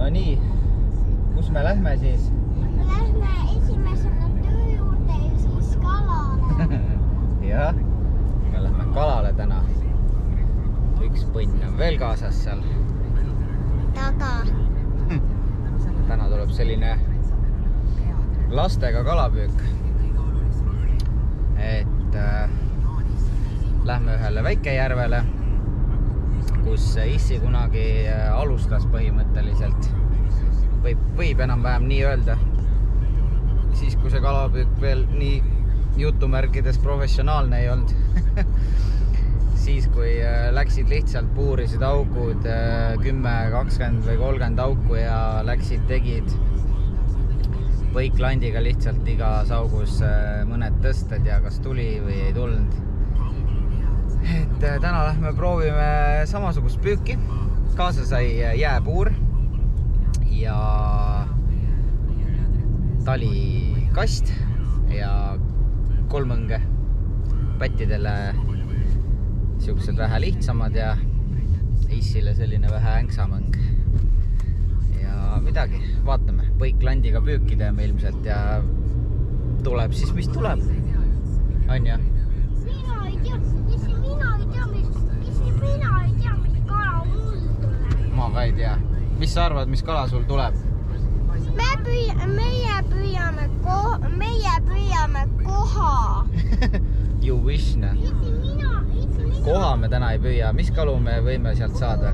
No nii, kus me lähme siis? Lähme esimesele töö juurde ja siis kalale. Jah, me lähme kalale täna. Üks põnn on veel kaasas seal. Taga. Täna tuleb selline lastega kalapüük. Et lähme ühele väikejärvele, kus Issi kunagi alustas põhimõtteliselt. Võib enam-vähem nii öelda. Siis, kui see kalapüük veel nii jutumärkides professionaalne ei olnud. Siis, kui läksid lihtsalt puurisid augud 10, 20 või 30 auku ja läksid, tegid põiklandiga lihtsalt igas augus mõned tõsted ja kas tuli või ei tulnud. Et täna lähme proovime samasugust püüki. Kaasa sai jääpuur ja talikast ja kolmõnge. Pättidele siuksed vähe lihtsamad ja Issile selline vähe ängsamõng. Ja midagi, vaatame. Põiklandiga püüki teeme ilmselt ja tuleb siis, mis tuleb. On ja? Ma ka ei tea. Mis sa arvad, mis kala sul tuleb? Meie püüame koha. You wish, ne? Koha me täna ei püüa. Mis kalu me võime sealt saada?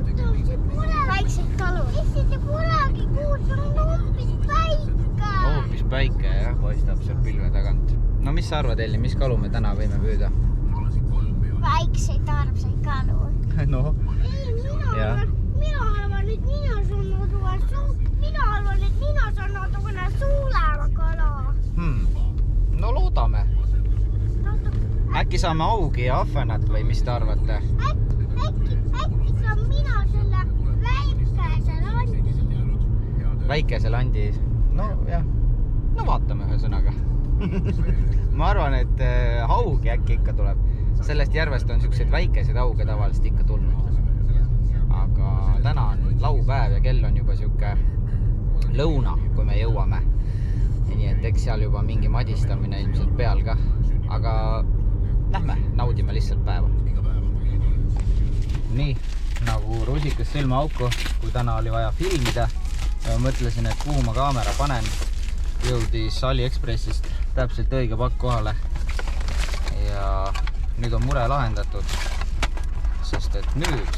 Väikseid kalu. Issi te polegi kuud, sul on hoopis päike. Hoopis päike, jah, paistab seal pilve tagant. No mis sa arvad, Elli, mis kalu me täna võime püüda? Väikseid armsaid kalu. No, Mina arvan, et mina saan natukene suurema kala. No loodame. Äkki saame augi ja ahvenat või mis te arvate? Äkki saan mina selle väikese landi. Väikese landi? No jah, no vaatame ühe sõnaga. Ma arvan, et augi äkki ikka tuleb. Sellest järvest on siukseid väikeseid auge tavaliselt ikka tulnud. Aga täna on laupäev ja kell on juba siuke lõuna, kui me jõuame. Nii et eks seal juba mingi madistamine ilmselt peal ka. Aga lähme, naudime lihtsalt päeva. Nii, nagu rusikas silmaauku, kui täna oli vaja filmida. Ja mõtlesin, et kuhu ma kaamera panen. Jõudis AliExpressist täpselt õige pakk kohale. Ja nüüd on mure lahendatud, sest et nüüd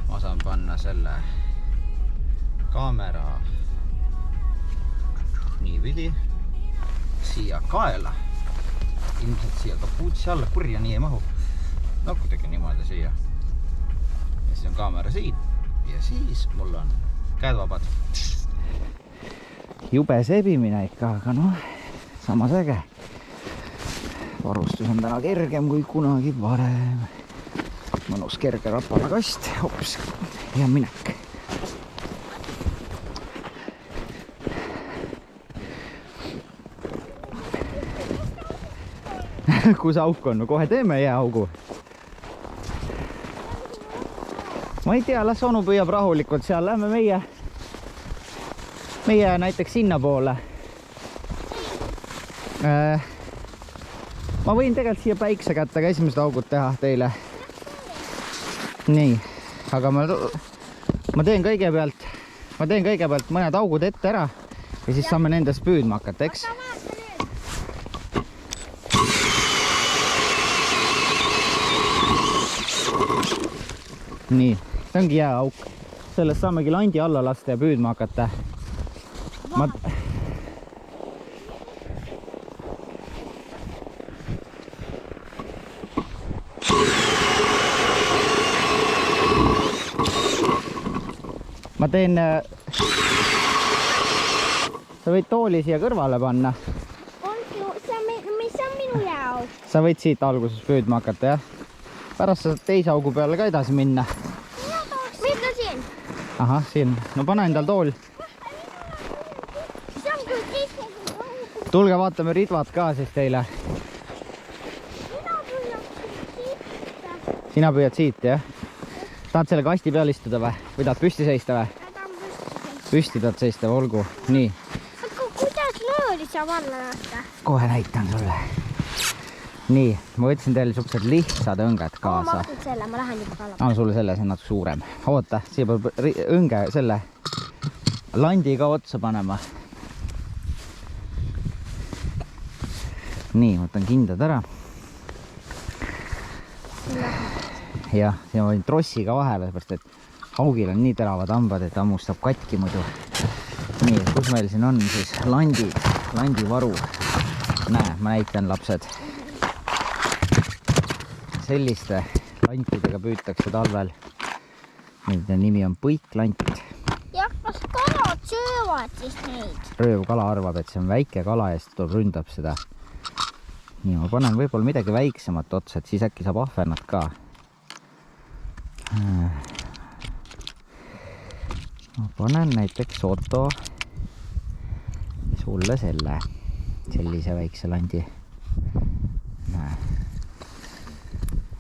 ma saan panna selle kaamera niipidi siia kaela. Ilmselt siia kapuutsi alla, kurja nii ei mahu. No kuidagi niimoodi siia. Ja siis on kaamera siin ja siis mul on käed vabad. Jube sebimine ikka, aga noh, samas äge. Varustus on täna kergem kui kunagi varem. Mõnus kerge rapalakast, hops, ja minek. Kus auk on? No kohe teeme jääaugu. Ma ei tea, las onu püüab rahulikult seal. Lähme meie näiteks sinna poole. Ma võin tegelikult siia päikse kättega esimesed augud teha teile. Nii, aga ma teen kõigepealt mõned augud ette ära ja siis saame nendest püüdma hakata, eks? Nii, see ongi jääauk. Sellest saamegi landi alla lasta ja püüdma hakata. Ma teen... Sa võid tooli siia kõrvale panna. Mis on minu jääauk? Sa võid siit alguses püüdma hakata, jah? Pärast saad teise augu peale ka edasi minna. Mida siin? Ahah, siin. No pane endal tool. Tulge vaatame ridvad ka siis teile. Sina püüad siit, jah? Tahad selle kasti peal istuda või? Või tahad püsti seista või? püsti tahad seista, olgu. Nii. Aga kuidas nooli saab alla nähta? Kohe näitan sulle. Nii, ma võtsin teile siuksed lihtsad õnged kaasa. Ma võtsin selle, ma lähen juba kalla. Anna sulle selle, see on natuke suurem. Oota, siia peab õnge selle landi ka otsa panema. Nii, võtan kindad ära. Jah, ja ma võin trossiga vahele, seepärast et haugil on nii teravad hambad, et hammustab katki muidu. Nii, kus meil siin on siis landivaru. Näe, ma näitan, lapsed. Selliste lantidega püütakse talvel. Nende nimi on põiklant. Ja kas kalad söövad siis neid? Röövkala arvab, et see on väike kala ja siis tuleb ründab seda. Nii, ma panen võib-olla midagi väiksemat otsa, et siis äkki saab ahvernat ka. Ma panen näiteks Otto sulle sellise väikse landi. Näe.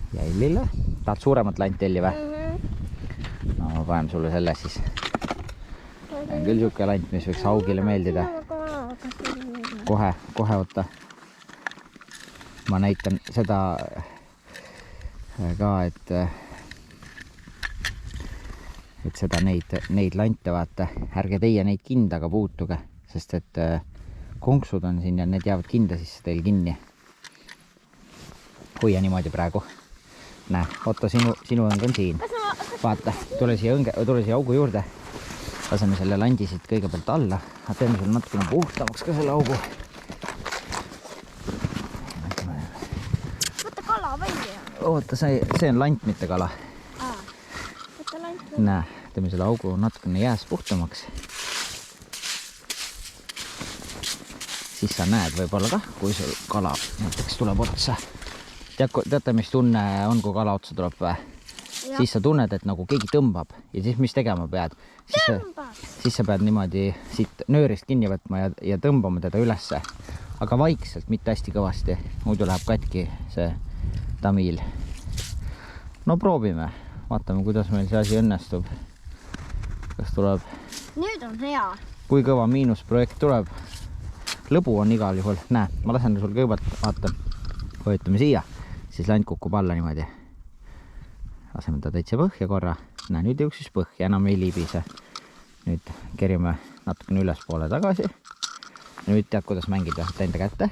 Jällile. Tahad suuremat lanttelli või? No ma panen sulle selle siis. See on küll siuke lant, mis võiks haugile meeldida. Kohe oota. Ma näitan seda ka, et seda neid lante vaata, ärge teie neid kindaga puutuge, sest et konksud on siin ja need jäävad kinda sisse teil kinni. Hoia niimoodi praegu. Näe, Otto, sinu õng on siin. Vaata, tule siia augu juurde. Laseme selle landi siit kõigepealt alla. Teeme selle natukene puhtamaks ka selle augu. Võtta kala välja. Oota, see on lant, mitte kala. Võtta lant välja. Näe, teeme selle augu natukene jääs puhtamaks. Siis sa näed võib-olla ka, kui sul kala näiteks tuleb otsa. Teate, mis tunne on, kui kala otsa tuleb või? Siis sa tunned, et nagu keegi tõmbab ja siis mis tegema pead? Siis sa pead niimoodi siit nöörist kinni võtma ja tõmbama teda ülesse. Aga vaikselt, mitte hästi kõvasti. Muidu läheb katki see tamiil. No proovime. Vaatame, kuidas meil see asi õnnestub. Kas tuleb... Nüüd on hea. Kui kõva miinusprojekt tuleb. Lõbu on igal juhul. Näe, ma lasen sul kõigepealt, vaata, vajutame siia. Siis lant kukub alla niimoodi. Laseme ta täitsa põhja korra. Näe, nüüd jõuksis põhja, enam ei liibise. Nüüd kerime natukene ülespoole tagasi. Nüüd tead, kuidas mängida enda kätte.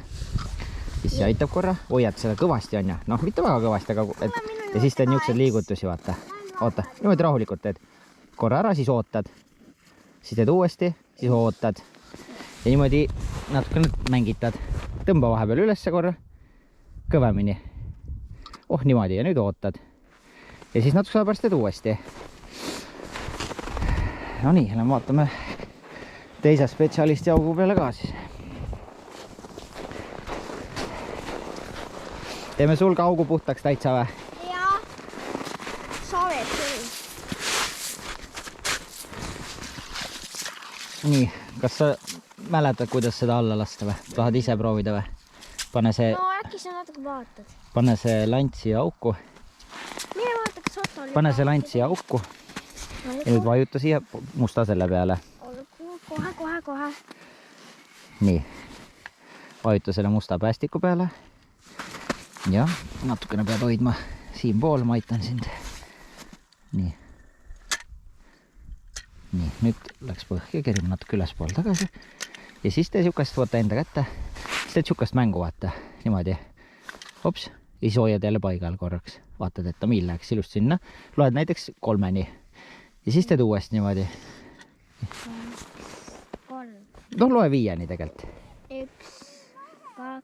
Siis see aitab korra. Hoiad seda kõvasti on ja. Noh, mitte väga kõvasti, aga ja siis teed niisugused liigutusi, vaata. Oota, niimoodi rahulikult teed. Korra ära, siis ootad. Siis teed uuesti, siis ootad. Ja niimoodi natukene mängitad. Tõmba vahepeal ülesse korra. Kõvemini. Oh, niimoodi ja nüüd ootad. Ja siis natuke pärast teed uuesti. No nii, vaatame teise spetsialisti augu peale ka siis. Teeme sul ka augu puhtaks täitsa või? Jaa. Saared küll. Nii, kas sa mäletad, kuidas seda alla lasta või? Tahad ise proovida või? Pane see... No äkki sa natuke vaatad. Pane see lant siia auku. Mine vaata, kas Otto oli... Pane see lant siia auku. Ja nüüd vajuta siia musta selle peale. Kohe. Nii. Vajuta selle musta päästiku peale. Ja natukene pead hoidma siin pool, ma aitan sind. Nii. Nii, nüüd läks põhja, kerime natuke ülespool tagasi. Ja siis tee siukest, võta enda kätte. Siis teed siukest mängu, vaata. Niimoodi. Hops. Ja siis hoiad jälle paigal korraks. Vaatad, et tamiil läheks ilusti sinna. Loed näiteks 3-ni. Ja siis teed uuesti niimoodi. 3. No loe 5-ni tegelikult. 1, 2,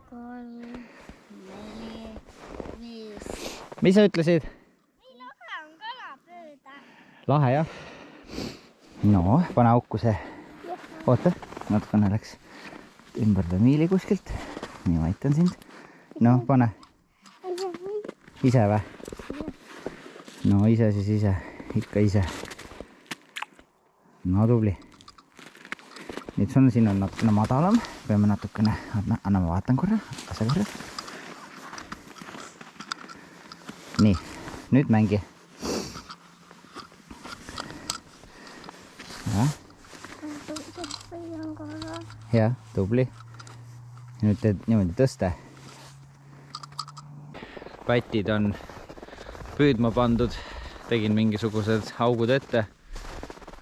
3, 4, 5. Mis sa ütlesid? Nii lahe on kalapööda. Lahe, jah? No, pane auku see. Oota, natukene läks ümber tamiili kuskilt. Nii, ma aitan sind. No, pane. Ise või? No, ise siis ise. Ikka ise. No, tubli. Nüüd siin on natukene madalam. Peame natukene, anna ma vaatan korra. Lase korra. Nii, nüüd mängi. Jah, tubli. Nüüd teed niimoodi tõste. Pätid on püüdma pandud. Tegin mingisugused augud ette.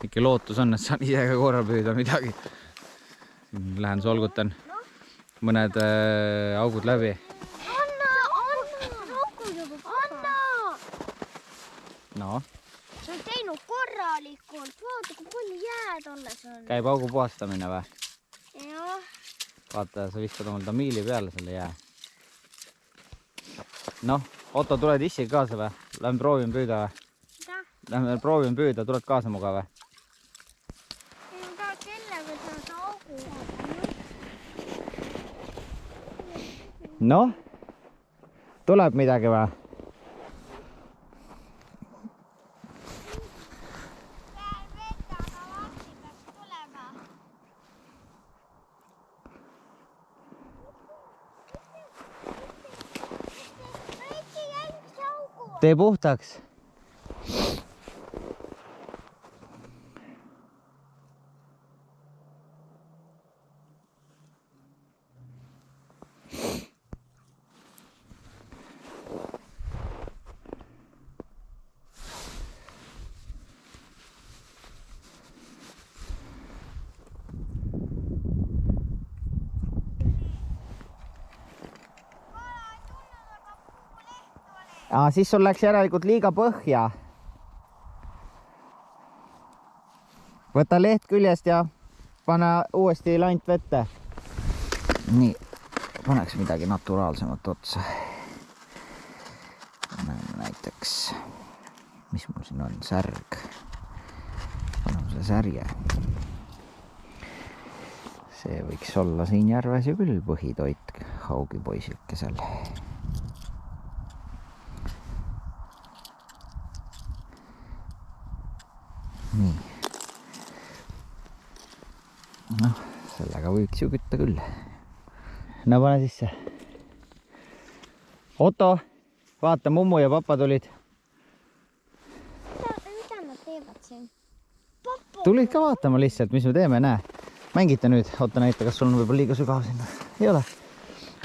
Ikka lootus on, et saan ise ka korra püüda midagi. Lähen solgutan mõned augud läbi. Anna! No. Sa on teinud korralikult. Vaata, kui palju jääd alles on. Käib augu puhastamine või? Jah. Vaata, sa viskad omal tamiili peale selle jää. Noh, Otto, tuled issi kaasa või? Lähme proovime püüda või? Mida? Lähme proovime püüda, tuled kaasa muga või? Ei, ma tahaks sellega saada augu. Noh, tuleb midagi või? Tee puhtaks. Siis sul läks järelikult liiga põhja. Võta leht küljest ja pane uuesti lant vette. Nii, paneks midagi naturaalsemat otsa. Näiteks, mis mul siin on, särg. Paneme selle särje. See võiks olla siin järves ju küll põhitoit haugipoisikesel. Nii. Noh, sellega võiks ju kütta küll. No pane sisse. Otto, vaata, mummu ja papa tulid. Mida nad teevad siin? Tulid ka vaatama lihtsalt, mis me teeme, näe. Mängita nüüd. Otto, näita, kas sul on võib-olla liiga sügav sinna. Ei ole.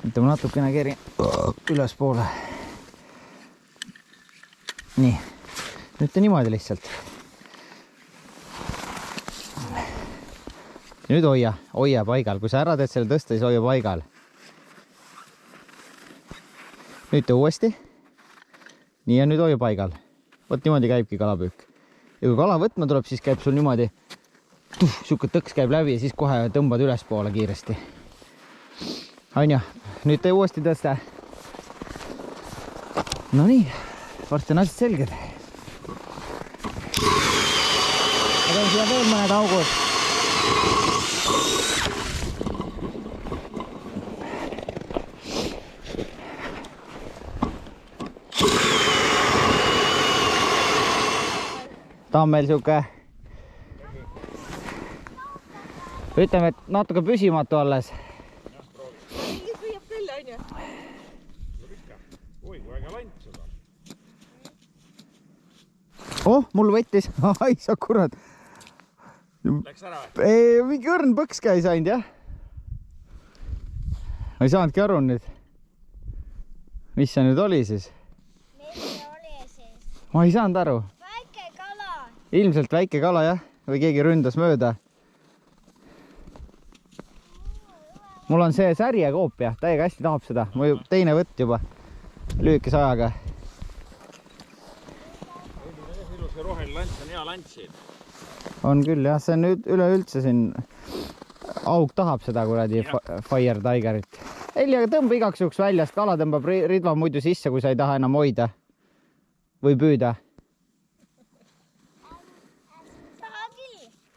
Nüüd ma natukene keerin üles poole. Nii. Nüüd te niimoodi lihtsalt. Nüüd hoia paigal. Kui sa ära teed selle tõsta, siis hoia paigal. Nüüd te uuesti. Nii ja nüüd hoia paigal. Võt niimoodi käibki kalapüük. Ja kui kala võtma tuleb, siis käib sul niimoodi. Siuke tõks käib läbi ja siis kohe tõmbad üles poole kiiresti. Anja, nüüd te uuesti tõsta. No nii, varsti on asjad selged. Ma teen siia veel mõned augud. Ta on meil siuke, ütleme, et natuke püsimatu alles. Püüab küll, on ju? Oi, kui äge lant seda. Oh, mul võttis. Ai, sa kurat. Läks ära või? Mingi õrn põks käis ainult, jah. Ma ei saanudki aru nüüd. Mis see nüüd oli siis? Mis see oli siis? Ma ei saanud aru. Väike kala. Ilmselt väike kala, jah? Või keegi ründas mööda. Mul on see särjekoop, jah. Täiega hästi tahab seda. Mu teine võtt juba. Lühikese ajaga. Ilus ja roheline lants on hea lants siin. On küll, jah. See on nüüd üleüldse siin. Auk tahab seda kuradi Fire Tigerit. Eli, aga tõmba igaks juhuks väljast. Kala tõmbab ridva muidu sisse, kui sa ei taha enam hoida. Või püüda.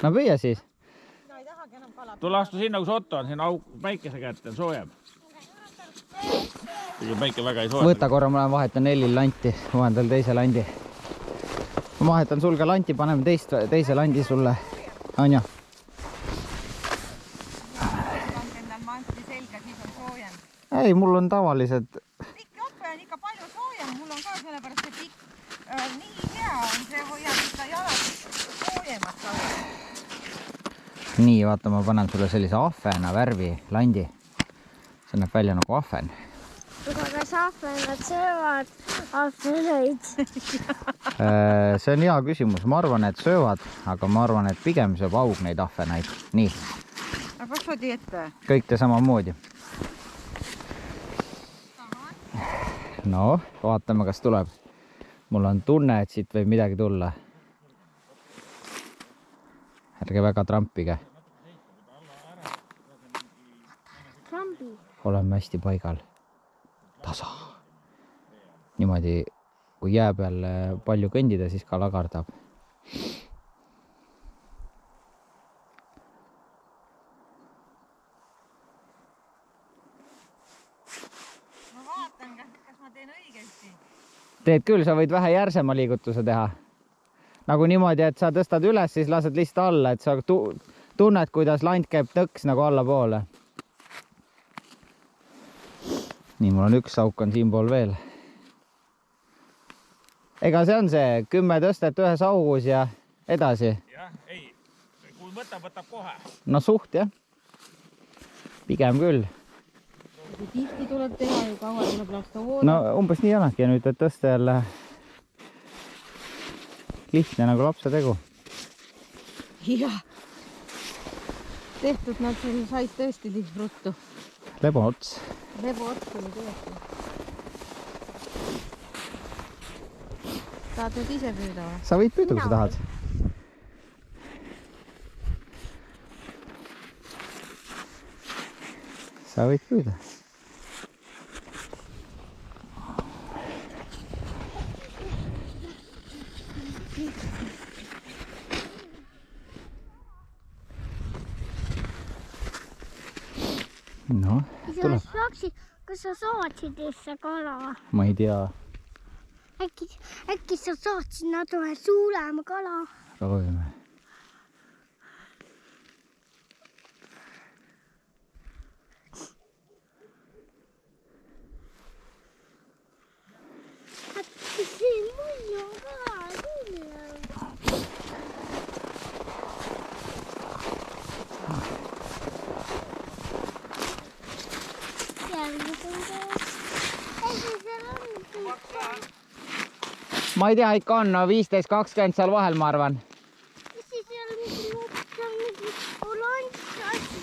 No püüa siis. Tule astu sinna, kus Otto on. Siin päikese kätte on soojem. Kuigi päike väga ei soojenda. Võta korra, ma vahetan Ellil lanti. Ma vahetan teise landi. Ma vahetan sul ka lanti, paneme teise landi sulle. Anja. Ei, mul on tavalised. Pikk jope on ikka palju soojem, mul on ka sellepärast see pikk nii hea on, see hoiab ikka jalad soojemat. nii, vaata, ma panen sulle sellise ahvena värvi landi. See näeb välja nagu ahven. Aga kas ahvenad söövad ahveneid? See on hea küsimus. Ma arvan, et söövad, aga ma arvan, et pigem sööb haug neid ahvenaid. Nii. Aga kas sa teete? Kõik te samamoodi. No, vaatame, kas tuleb. Mul on tunne, et siit võib midagi tulla. Ärge väga trampige. Trambi. Oleme hästi paigal. Tasa. Niimoodi, kui jää peal palju kõndida, siis ka lagardab. Ma vaatan, kas ma teen õigesti. Teed küll, sa võid vähe järsema liigutuse teha. Nagu niimoodi, et sa tõstad üles, siis lased lihtsalt alla, et sa tunned, kuidas lant käib tõks nagu allapoole. Nii, mul on üks auk on siin pool veel. Ega see on see 10 tõstet ühes augus ja edasi. Jah, ei. Kui võtab kohe. No suht, jah. Pigem küll. Kui tihti tuleb teha ju kaua tuleb lasta oodata. No umbes nii ongi ja nüüd, et tõsta jälle lihtne nagu lapse tegu. Jah. Tehtud nad said tõesti ruttu. Lebo ots. Lebo ots oli tõesti. Tahad nüüd ise püüda või? Sa võid püüda, kui sa tahad. Sa võid püüda. No, tuleb. Kas sa saatsid isse kala? Ma ei tea. Äkki sa saatsid natuke suurema kala? Proovime. Äkki see mulli on kala tulla? Ma ei tea, ikka on 15-20 seal vahel, ma arvan. Mis siis ei ole mingi oranž asi?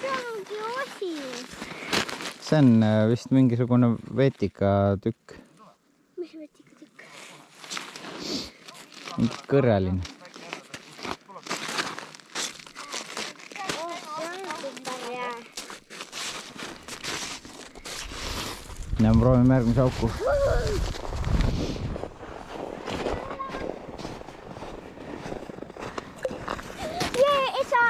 Seal ongi osi. See on vist mingisugune vetika tükk. Mis vetika tükk? Mingi kõrreline. Ja me proovime järgmise auku. Jee, isa!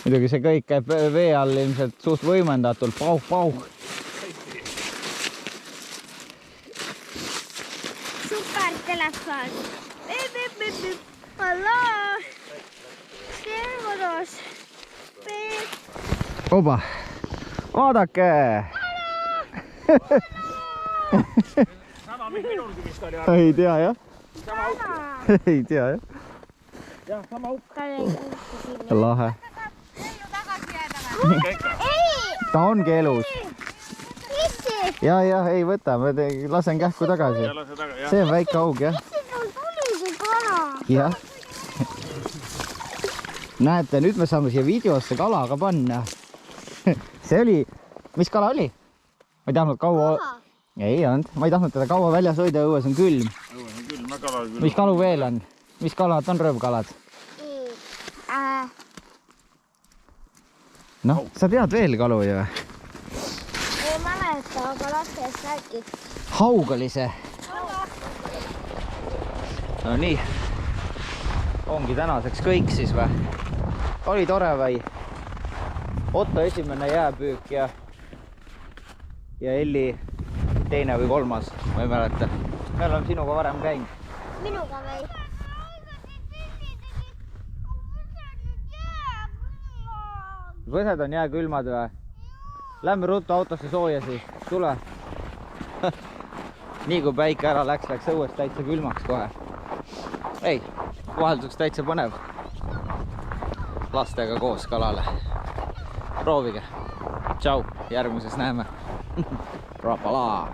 Muidugi see kõik käib vee all ilmselt suht võimendatult. Pauh. Super telefon. Halloo! See on kodus. Oba, vaadake! Sama, mis minulgi vist oli. Ei tea, jah? Sama auk. Ei tea, jah? Jah, sama auk. Lahe. Ellu tagasi jääda või? Ta ongi elus. Missi? Ja, ei võta, ma lasen kähku tagasi. See on väike aug, jah? Missi on tulise kala. Jah. Näete, nüüd me saame siia videosse kala ka panna. See oli, mis kala oli? Ma ei tahtnud kaua... Ei olnud, ma ei tahtnud teda kaua väljas hoida, õues on külm. Õues on külm, kala on külm. Mis kalu veel on? Mis kalad on rõõvkalad? Noh, sa tead veel kalu ju? Ei mäleta, aga lastes räägid. Haug oli see. No nii. Ongi tänaseks kõik siis või? Oli tore või? Otto esimene jääpüük ja Elli teine või kolmas, ma ei mäleta. Me oleme sinuga varem käinud. Minuga või? Võsed on jääkülmad või? Lähme ruttu autosse sooja siis. Tule. nii kui päike ära läks õues täitsa külmaks kohe. Ei, vahelduks täitsa põnev. Lastega koos kalale. Proovige. Tšau, järgmises näeme. Rapala!